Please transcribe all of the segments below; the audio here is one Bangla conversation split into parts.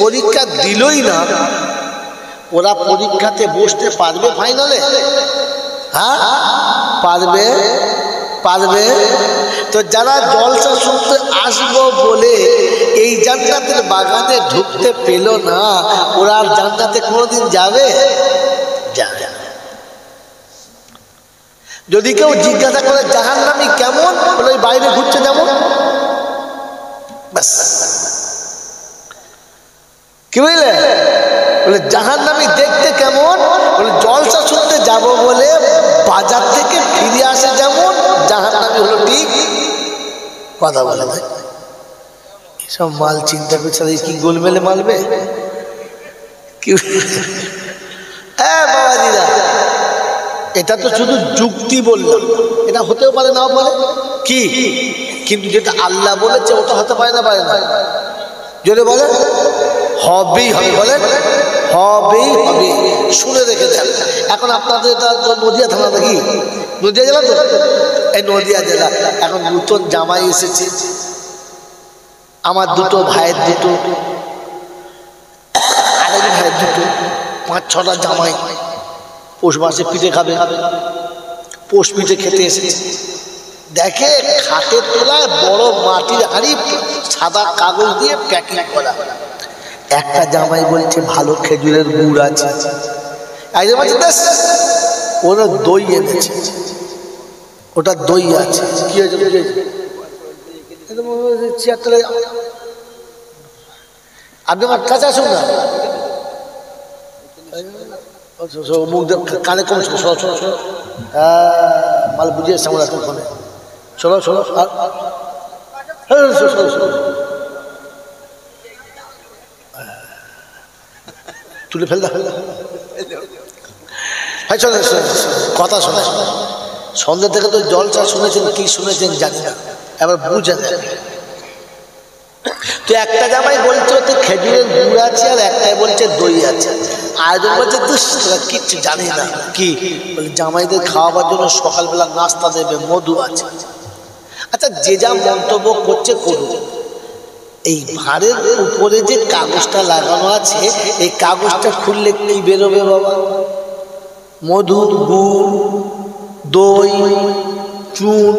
পরীক্ষা দিলই না, ওরা পরীক্ষাতে বসতে পারবে ফাইনালে? হ্যাঁ পারবে, পারবে। তো যারা জলসা শুনতে আসবো বলে এই জান্নাতের বাগানে ঢুকতে পেল না, ওরা আর জান্নাতে কোনোদিন যাবে? যাবে। যদি কেউ জিজ্ঞাসা করে জাহান্নামী কেমন, বলে ওই বাইরে ঘুরছে যেমন, ব্যাস। কি বুঝলে? বলে জাহান্নামী দেখতে কেমন, বলে জলসা শুনতে যাব বলে বাজার থেকে ফিরে আসে যেমন, জাহান্নামী হলো ঠিক কথা বলে। এসব মাল চিন্তা করছে কি গোলমেলে মালবে? কি হ্যাঁ বাবাজিরা, এটা তো শুধু যুক্তি বললাম, এটা হতেও পারে নাও পারে, কি কিন্তু যেটা আল্লাহ বলেছে ওটা হতে পারে না, পারে না? যদি বলে হবেই হবে, বলে হবেই হবে। শুনে রেখে দেন। এখন আপনাদের এটা নদিয়া থানা নাকি? নদিয়া জেলা তো? এই নদিয়া জেলা। এখন নতুন জামাই এসেছে, আমার দুটো ভাইয়ের দুটো, আরেক ভাইয়ের দুটো, 5-6টা জামাই পৌষ মাসে পিঠে খাবে, পৌষ পিঠে খেতে এসেছে। দেখে খাটের তলায় বড় মাটির হাঁড়ি, সাদা কাগজ দিয়ে প্যাকিং করা। একটা জামাই বলছে ভালো খেজুরের গুড় আছে, ওরা দই এনেছে, ওটা দই আছে। কি হয়েছে? আপনি আমার কাছে আসুন না, মুখ কানে কম শোনো, শোনো শোনো, মাল বুঝিয়ে সামনে রাখুন ফোনে, শোনো শোনো, তুলে ফেলদা কথা শোনে। সন্ধ্যা থেকে তো জলসা শুনেছেন, কি শুনেছেন জানি না, এবার বুঝেন। তো একটা জামাই বলছে ওতে খেজুরের গুড় আছে, আর একটাই বলছে দই আছে। আরেকজন বলছে তোরা কিচ্ছু জানি না। কি বলে? জামাইদের খাওয়াবার জন্য সকালবেলা নাস্তা দেবে, মধু আছে। আচ্ছা, যে যা মন্তব্য করছে করুক। এই ভাঁড়ের উপরে যে কাগজটা লাগানো আছে, এই কাগজটা খুললে কি বেরোবে বাবা? মধু, গুড়, দই, চুন,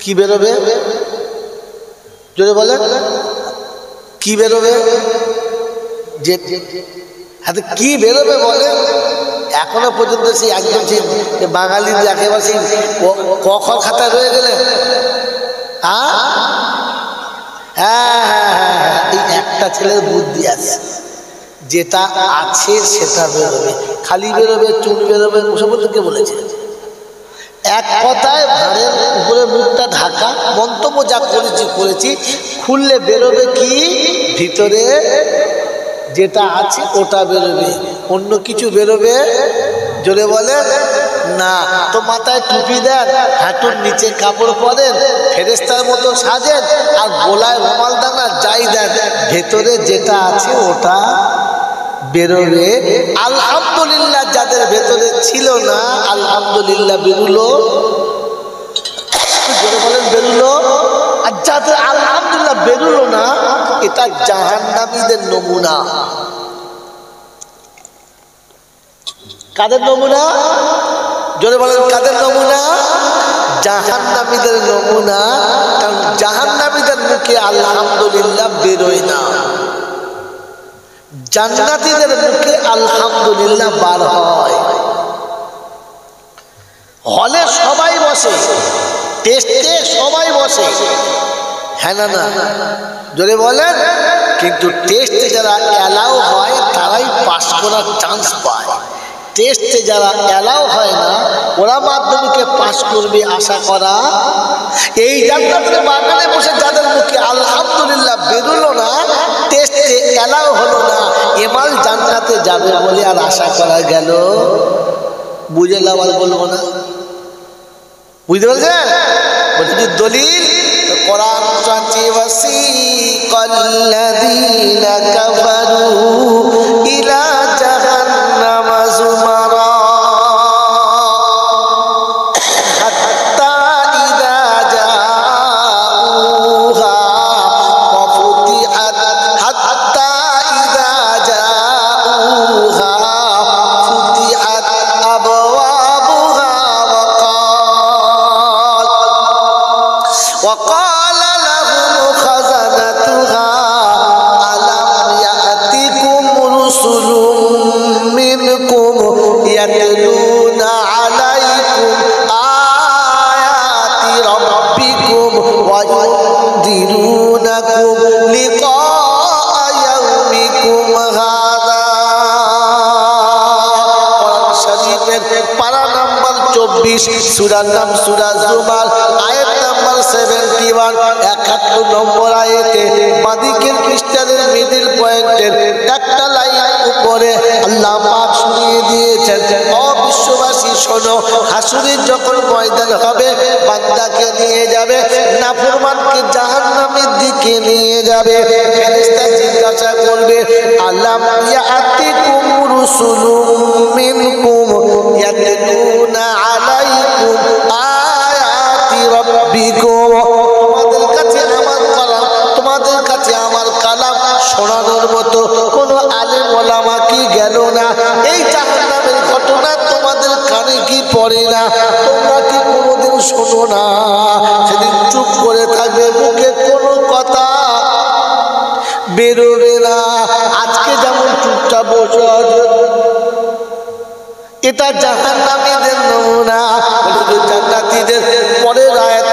কি বেরোবে? যদি বলে কি বেরোবে? যে হাতে কি বেরোবে বলে? এখনো পর্যন্ত সেই একদম সেই বাঙালি একেবারে সেই ক খ খাতায় রয়ে গেলে। হ্যাঁ হ্যাঁ হ্যাঁ হ্যাঁ, এই একটা ছেলের বুদ্ধি আছে, যেটা আছে সেটা বেরোবে, খালি বেরোবে, চুন বেরোবে, ওসব বলতে কে বলেছে? এক কথায় ভাঁড়ের উপরে মুখটা ঢাকা, মন্তব্য যা করেছি, খুললে বেরোবে কি? ভিতরে যেটা আছে ওটা বেরোবে, অন্য কিছু বেরোবে? জোরে বলে না। তো মাথায় টুপি দেন, হাঁটুর নিচে কাপড় পরেন, ফেরেশতার মতো সাজেন, আর গোলায় রুমাল দানা যাই দেন, ভেতরে যেটা আছে ওটা বেরোবে। আলহামদুলিল্লাহ, যাদের ভেতরে ছিল না আলহামদুলিল্লাহ বেরুলো। জোরে বলেন বেরুলো। আর যাদের আলহামদুলিল্লাহ বেরুলো না, এটা জাহান্নামীদের নমুনা। কাদের নমুনা? জোরে বলেন কাদের নমুনা? জাহান্নামীদের নমুনা। কারণ জাহান্নামীদের মুখে আলহামদুলিল্লাহ বেরোয় না, জান্নাতীদের মুখে আলহামদুলিল্লাহ বার হয়। হলে সবাই বসে, টেস্টে সবাই বসে, হ্যাঁ না না? জোরে বলেন। কিন্তু টেস্টে যারা অ্যালাউ হয় তারাই পাস করার চান্স পায়। টেস্টে যারা অ্যালাউ হয় না ওরা মাধ্যমিকে পাস করবে আশা করা। এই জান্নাতের বাগানে বসে যাদের মুখে আলহামদুলিল্লাহ বেরোলো না, টেস্টে অ্যালাউ হলো না, এমাল জান্নাতে যাবে বলে আর আশা করা গেল। বুঝে লাভাল বলবো না, বুঝতে পারছেন? বলছি দলিল কোরআন চাচি ওয়াসিকাল্লাযীনা কাফারু ইলা জাহান্নাম যুমারা হাত্তা ইযা জাউহা ওয়া ফুতিহাত হাত্তা 19 সূরার নাম সূরা জুমার আয়াত নাম্বার 71 71 নম্বর আয়াতে বাদিকের পৃষ্ঠার মিডল পয়েন্টের একটা লাইন উপরে আল্লাহ পাক শুনিয়ে দিয়েছেন ও বিশ্ববাসী শোনো হাসুরের যখন ময়দান হবে বান্দাকে নিয়ে যাবে নাফরমানকে জাহান্নামের দিকে নিয়ে যাবে ফেরেশতা জিজ্ঞাসা করবে আলাম ইয়াতিকুম রুসুলুম মিনকুম ইয়াতলুনা আলাইকুম আয়াতি রাব্বিকুম তোমাদের কাছে আমার কালাম শোনানোর মতো কোনো আলেম ওলামা কি গেল না? এই জাহান্নামের ঘটনা তোমাদের কানে কি পড়ে না? তোমরা কি কোনোদিন শোনো না? সেদিন চুপ করে থাকবে, মুখে কোনো কথা বেরোবে না। আজকে যেমন চুপচাপ বসে এটা জাহান্নামীদের নমুনা। জান্নাতীদের পরের আয়াত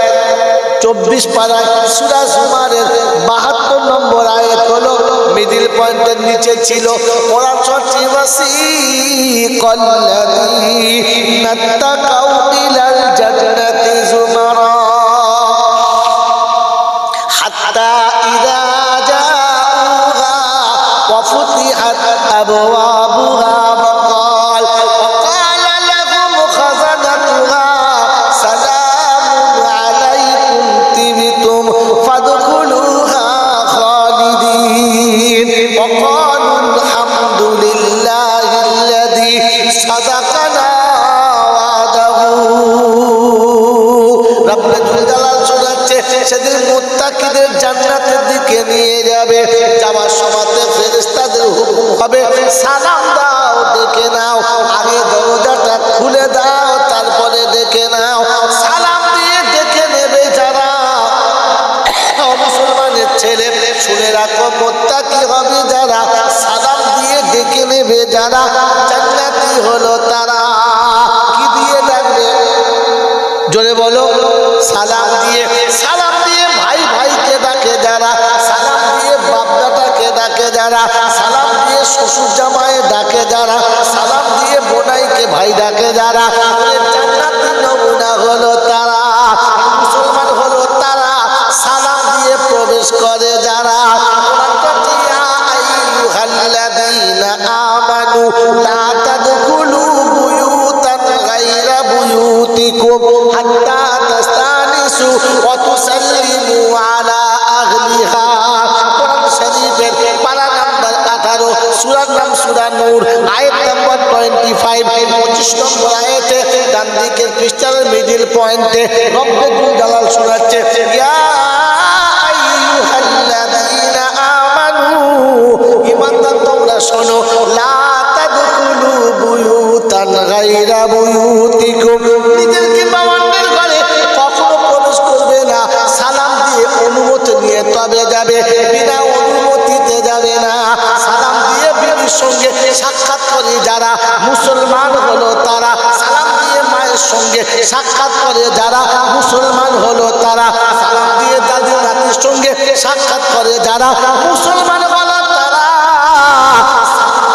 24 পারায় সূরা জুমারের 72 নম্বর আয়াত হলো মিডল পয়েন্টের নিচে ছিল কোরআন সচিবাসী কল্লাযীনা তাকাউ ইলাল জান্নাতি জুমারা হাত্তা ইযা জাউহা ওয়া ফুতিহাত আবওয়াবুহা সেদিন মুত্তাকিদের জান্নাতের দিকে নিয়ে যাবে। যাওয়ার সময়তে ফেরেশতাদের হুকুম হবে সালাম দাও, ডেকে নাও। আগে দরজাটা খুলে দাও, তারপরে ডেকে নাও। সালাম দিয়ে ডেকে নেবে যারা মুসলমানের ছেলে, শুনে রাখো মুত্তাকি হবে যারা। সালাম দিয়ে ডেকে নেবে যারা, জান্নাতি হলো তারা। কি দিয়ে ডাকবে জোরে বলো? সালাম দিয়ে। সালাম দিয়ে ভাই ভাইকে ডাকে যারা, সালাম দিয়ে বাপদাটাকে ডাকে যারা, সালাম দিয়ে শ্বশুর জামাইয়ে ডাকে যারা, সালাম দিয়ে বোনাইকে ভাই ডাকে যারা। জান্নাতি নমুনা হলো তারা, মুসলমান হলো তারা, সালাম দিয়ে প্রবেশ করে যারা। আইয়ুহাল্লাযীনা আমানু লা তাদখুলু বুয়ুতান গায়রা বুয়ুতিকুম হাত্তা তাস্তানিসু ওয়া তুসাল্লিমু আলা আহলিহা। কোরআন শরীফের পারা নাম্বার 18 সূরার নাম সূরা নূর আয়াত নাম্বার 25 25 নম্বর আয়াতে ডান দিকের পৃষ্ঠার মিডল পয়েন্টে রব্বুল জালাল শোনাচ্ছে ইয়া আইয়ুহাল্লাযীনা আমানু, ঈমানদার তোমরা শোনো, লা তাদখুলু বুয়ুতান গায়রা বুয়ুতিকুম, নিজেকে বাবানের ঘরে কখনো প্রবেশ করবে না। সালাম দিয়ে অনুমতি নিয়ে তবে যাবে, বিনা অনুমতিতে যাবে না। সালাম দিয়ে বিবির সঙ্গে সাক্ষাৎ করে যারা, মুসলমান হলো তারা। সালাম দিয়ে মায়ের সঙ্গে সাক্ষাৎ করে যারা, মুসলমান হলো তারা। সালাম দিয়ে দাদি নাতির সঙ্গে সাক্ষাৎ করে যারা, মুসলমান হলো তারা।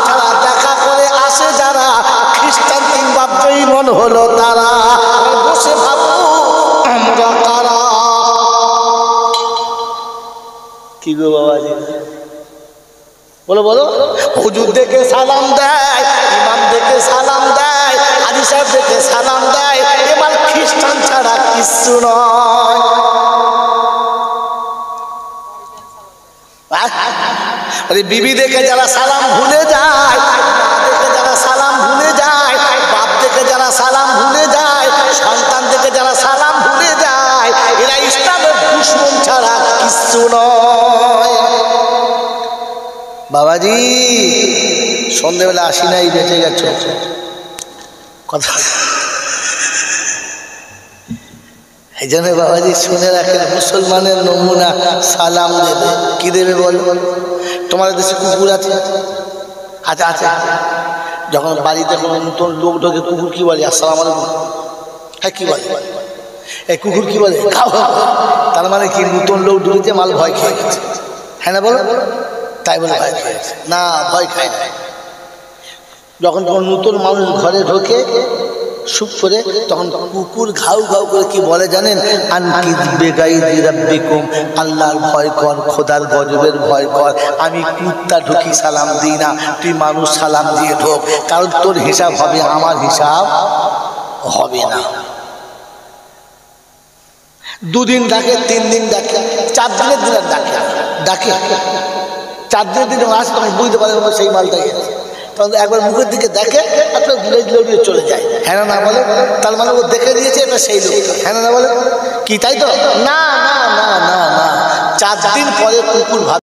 যারা দেখা করে আসে যারা, খ্রিস্টান কিংবা বেঈমান হলো তারা। বসে ভাবো আমরা কারা। কি গো বাবাজি, বলো বলো। হুজুর দেখে সালাম দেয়, ইমাম দেখে সালাম দেয়, হাজী সাহেব দেখে সালাম দেয়, এবার খ্রিস্টান ছাড়া কিছু নয়। আরে বিবি দেখে যারা সালাম ভুলে যায়, মা দেখে যারা সালাম ভুলে যায়, বাপ দেখে যারা সালাম ভুলে যায়, সন্তান দেখে যারা সালাম ভুলে যায়, এরা ইসলামের দুশমন ছাড়া কিছু নয়। বাবাজি সন্ধ্যেবেলা আসি নাই, বেঁচে গেছ কথা। এই জন্য বাবাজি শুনে রাখেন, মুসলমানের নমুনা সালাম দেবে। কি দেবে বলো? তোমাদের দেশে কুকুর আছে? আচ্ছা আছে। যখন বাড়িতে কোনো নতুন লোক ঢোকে কুকুর কি বলে? আসসালামু আলাইকুম। হ্যাঁ কি বলে? এই কুকুর কি বলে? খাও। তার মানে কি নতুন লোক ঢুকেছে, মাল ভয় খেয়ে গেছে। হ্যাঁ না বলো? তাই বলে ভয় খেয়ে গেছে না, ভয় খায় না। যখন কোনো নতুন মানুষ ঘরে ঢোকে চুপ করে। তখন কুকুর ঘাউ ঘাউ করে কি বলে জানেন? আনকিদ বেগাইদি রাব্বিকুম, আল্লাহর ভয় কর, খোদার গজবের ভয় কর। আমি কুত্তা ঢুকি সালাম দিই না, তুই মানুষ সালাম দিয়ে ঢোক, কারণ তোর হিসাব হবে, আমার হিসাব হবে না। দুদিন ডাকে, 3 দিন ডাকে, 4 দিনের দিন ডাকে ডাকে 4 দিনের দিন আসে, তখন বুঝতে পারে সেই মালটাই আছে। তখন একবার মুখের দিকে দেখে, আপনার লড়িয়ে চলে যায়। হ্যাঁ না বলে, তার মানে ও দেখে দিয়েছে এটা সেই লোক। হ্যাঁ না বলে কি, তাই তো? না না না না না, 4 দিন পরে কুকুর ভাবে